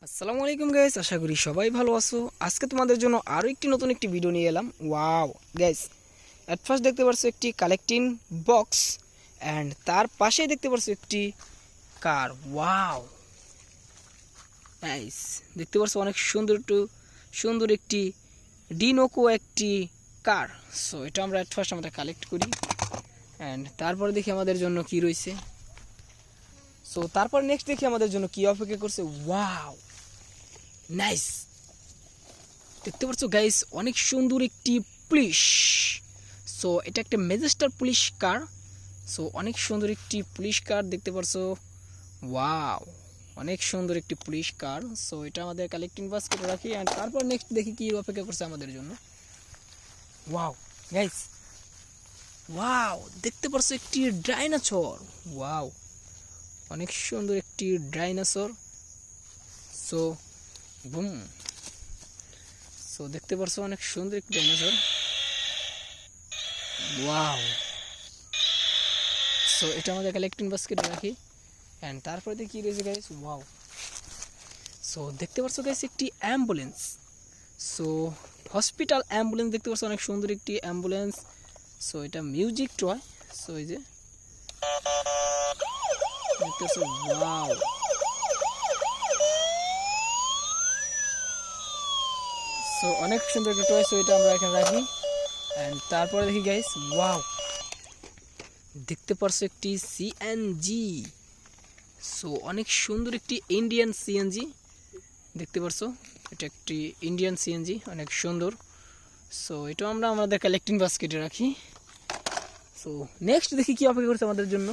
আসসালামু আলাইকুম গাইস, আশা করি সবাই ভালো আছো। আজকে তোমাদের জন্য আরও একটি নতুন একটি ভিডিও নিয়ে এলাম। ওয়াও গাইস, অ্যাট ফার্স্ট দেখতে পারছো একটি কালেক্টিং বক্স অ্যান্ড তার পাশেই দেখতে পারছো একটি কার। ওয়াও গাইস, দেখতে পারছো অনেক সুন্দর একটি ডিনোকো একটি কার। সো এটা আমরা অ্যাট ফার্স্ট আমরা কালেক্ট করি অ্যান্ড তারপরে দেখি আমাদের জন্য কি রয়েছে। সো তারপর নেক্সট দেখি আমাদের জন্য কি অপেক্ষা করছে। ওয়াও নাইস, দেখতে পাচ্ছ গাইস অনেক সুন্দর একটি পুলিশ। সো এটা একটা ম্যাজেস্টার পুলিশ কার। সো অনেক সুন্দর একটি পুলিশ কার দেখতে পাচ্ছ। ওয়াও অনেক সুন্দর একটি পুলিশ কার। সো এটা আমাদের কালেক্টিং বাস্কেটে রাখি অ্যান্ড তারপর নেক্সট দেখি কি অপেক্ষা করছে আমাদের জন্য। ওয়াও গাইস, ওয়াও দেখতে পাচ্ছ একটি ডাইনোসর। ওয়াও অনেক সুন্দর একটি ডাইনোসর। সো বুম, সো দেখতে পারছো অনেক সুন্দর একটি ডাইনোসর। ওয়াও, সো এটা আমাদের কালেক্টিং বাস্কেটে রাখি অ্যান্ড তারপরে দেখি কী রয়েছে গাইস। ওয়াও, সো দেখতে পারছো গাইস একটি অ্যাম্বুলেন্স। সো হসপিটাল অ্যাম্বুলেন্স দেখতে পাচ্ছ, অনেক সুন্দর একটি অ্যাম্বুলেন্স। সো এটা মিউজিক টয়। সো এই যে দেখতে পাচ্ছ। ওয়াও, সো অনেক সুন্দর একটা টয়। সো এটা আমরা এখানে রাখি অ্যান্ড তারপরে দেখি গাইস। ওয়াও, দেখতে পারছো একটি সিএনজি। সো অনেক সুন্দর একটি ইন্ডিয়ান সিএনজি দেখতে পারছো। এটা একটি ইন্ডিয়ান সিএনজি, অনেক সুন্দর। সো এটা আমরা আমাদের কালেক্টিং বাস্কেটে রাখি। সো নেক্সট দেখি কি অপেক্ষা করছে আমাদের জন্য।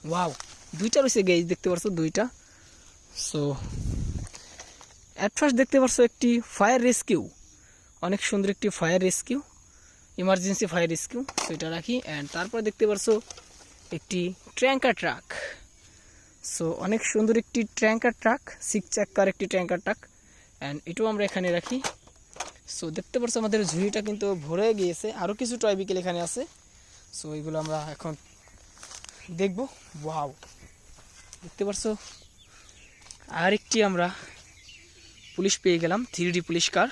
ওয়াও, দুইটা রয়েছে গাইস, দেখতে পারছো দুইটা। সো অ্যাট ফার্স্ট দেখতে পারছো একটি ফায়ার রেস্কিউ, অনেক সুন্দর একটি fire rescue, emergency fire rescue. So এটা রাখি অ্যান্ড তারপর দেখতে পারছো একটি ট্র্যাঙ্কার ট্রাক। সো অনেক সুন্দর একটি ট্র্যাঙ্কার ট্রাক, 6 চাক্কার একটি ট্র্যাঙ্কার ট্রাক অ্যান্ড এটাও আমরা এখানে রাখি। সো দেখতে পাচ্ছ আমাদের ঝুড়িটা কিন্তু ভরে গিয়েছে, আরও কিছু টয় বিকেল এখানে আছে। সো এইগুলো আমরা এখন দেখব। ওয়াও, দেখতে পাচ্ছ আরেকটি আমরা পুলিশ পেয়ে গেলাম, 3D পুলিশ কার।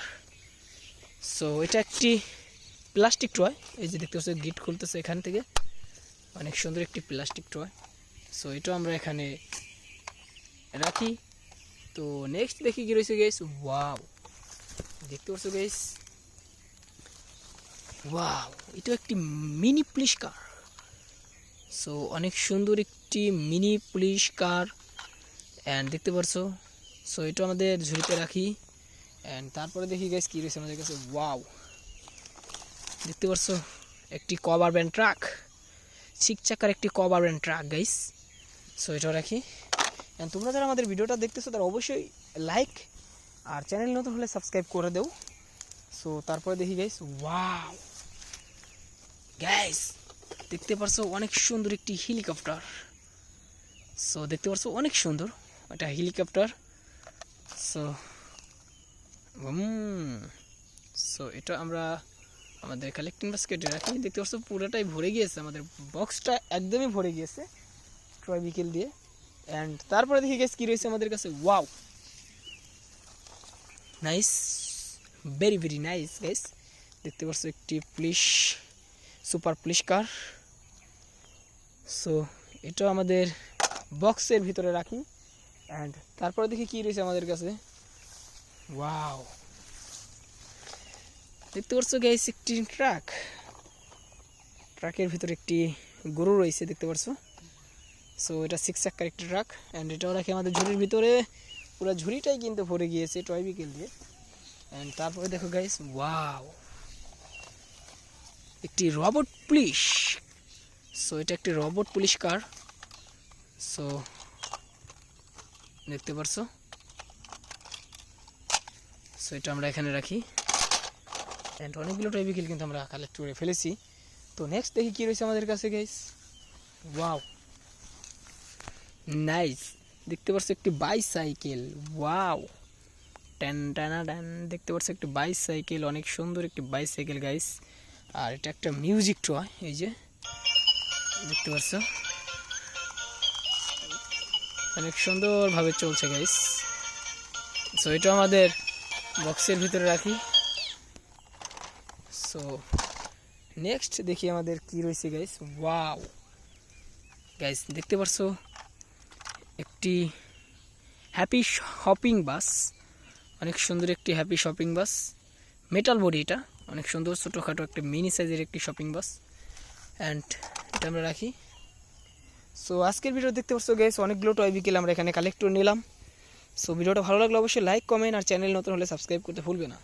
সো এটা একটি প্লাস্টিক টয়, এই যে দেখতে পাচ্ছ গেট খুলতেছে এখান থেকে, অনেক সুন্দর একটি প্লাস্টিক টয়। সো এটাও আমরা এখানে রাখি। তো নেক্সট দেখি কি রয়েছে গাইস। ওয়াও, দেখতে পাচ্ছ গাইস। ওয়াও, এটা একটি মিনি পুলিশ কার। সো অনেক সুন্দর একটি মিনি পুলিশ কার অ্যান্ড দেখতে পাচ্ছ। সো এটা আমাদের ঝুড়িতে রাখি অ্যান্ড তারপরে দেখি গাইস কি রয়েছে আমাদের কাছে। ওয়াও, দেখতে পাচ্ছ একটি কভার ভ্যান ট্রাক, 6 চাকার একটি cover van truck guys. So এটাও রাখি অ্যান্ড তোমরা যারা আমাদের ভিডিওটা দেখতেছো তারা অবশ্যই লাইক আর চ্যানেল নতুন হলে সাবস্ক্রাইব করে দেও। সো তারপরে দেখি গাইস। ওয়াও গাইস, দেখতে পারছো অনেক সুন্দর একটি হেলিকপ্টার। সো দেখতে পারছো অনেক সুন্দর এটা হেলিকপ্টার। সো সো এটা আমরা আমাদের কালেক্টিং বাস্কেটে রাখি। দেখতে পাচ্ছ পুরোটাই ভরে গিয়েছে, আমাদের বক্সটা একদমই ভরে গিয়েছে ট্রয় বিকেল দিয়ে অ্যান্ড তারপরে দেখি গেছে কী রয়েছে আমাদের কাছে। Wow nice, very very nice guys. দেখতে পাচ্ছ একটি পুলিশ সুপার পুলিশ কার। সো এটা আমাদের বক্সের ভিতরে রাখি অ্যান্ড তারপরে দেখি কী রয়েছে আমাদের কাছে। ওয়াও, দেখতে পাচ্ছ গাইস একটি ট্রাক, ট্রাকের ভিতরে একটি গরু রয়েছে দেখতে পাচ্ছ। সো এটা 6 চাক্কার একটি ট্রাক অ্যান্ড এটাও রাখি আমাদের ঝুড়ির ভিতরে। পুরো ঝুড়িটাই কিন্তু ভরে গিয়েছে টয় বিকেল দিয়ে অ্যান্ড তারপরে দেখো গাইস। ওয়াও, একটি রোবট পুলিশ। সো এটা একটি রোবট পুলিশ কার। সো দেখতে পাচ্ছ। সো এটা আমরা এখানে রাখি অ্যান্ড অনেকগুলো টয় বিকেল কিন্তু আমরা কালেক্ট করে ফেলেছি। তো নেক্সট দেখি কী রয়েছে আমাদের কাছে গাইস। ওয়াও নাইস, দেখতে পাচ্ছ একটি বাইসাইকেল। ওয়াও ট্যান টানা ট্যান, দেখতে পাচ্ছ একটি বাইসাইকেল, অনেক সুন্দর একটি বাইসাইকেল গাইস। আর এটা একটা মিউজিক টয়, এই যে দেখতে পাচ্ছ অনেক সুন্দরভাবে চলছে গাইস। সো এটা আমাদের বক্সের ভিতরে রাখি। সো নেক্সট দেখি আমাদের কি রয়েছে গাইস। ওয়াও গাইস, দেখতে পারছো একটি হ্যাপি শপিং বাস, অনেক সুন্দর একটি হ্যাপি শপিং বাস, মেটাল বডি, এটা অনেক সুন্দর ছোটোখাটো একটা মিনি সাইজের একটি শপিং বাস। অ্যান্ড এটা আমরা রাখি। সো আজকের ভিডিও দেখতে পাচ্ছ গাইস, অনেকগুলো টয় বিকেল আমরা এখানে কালেক্ট করে নিলাম। সো ভিডিওটা ভালো লাগলে অবশ্যই লাইক, কমেন্ট আর চ্যানেল নতুন হলে সাবস্ক্রাইব করতে ভুলবে না।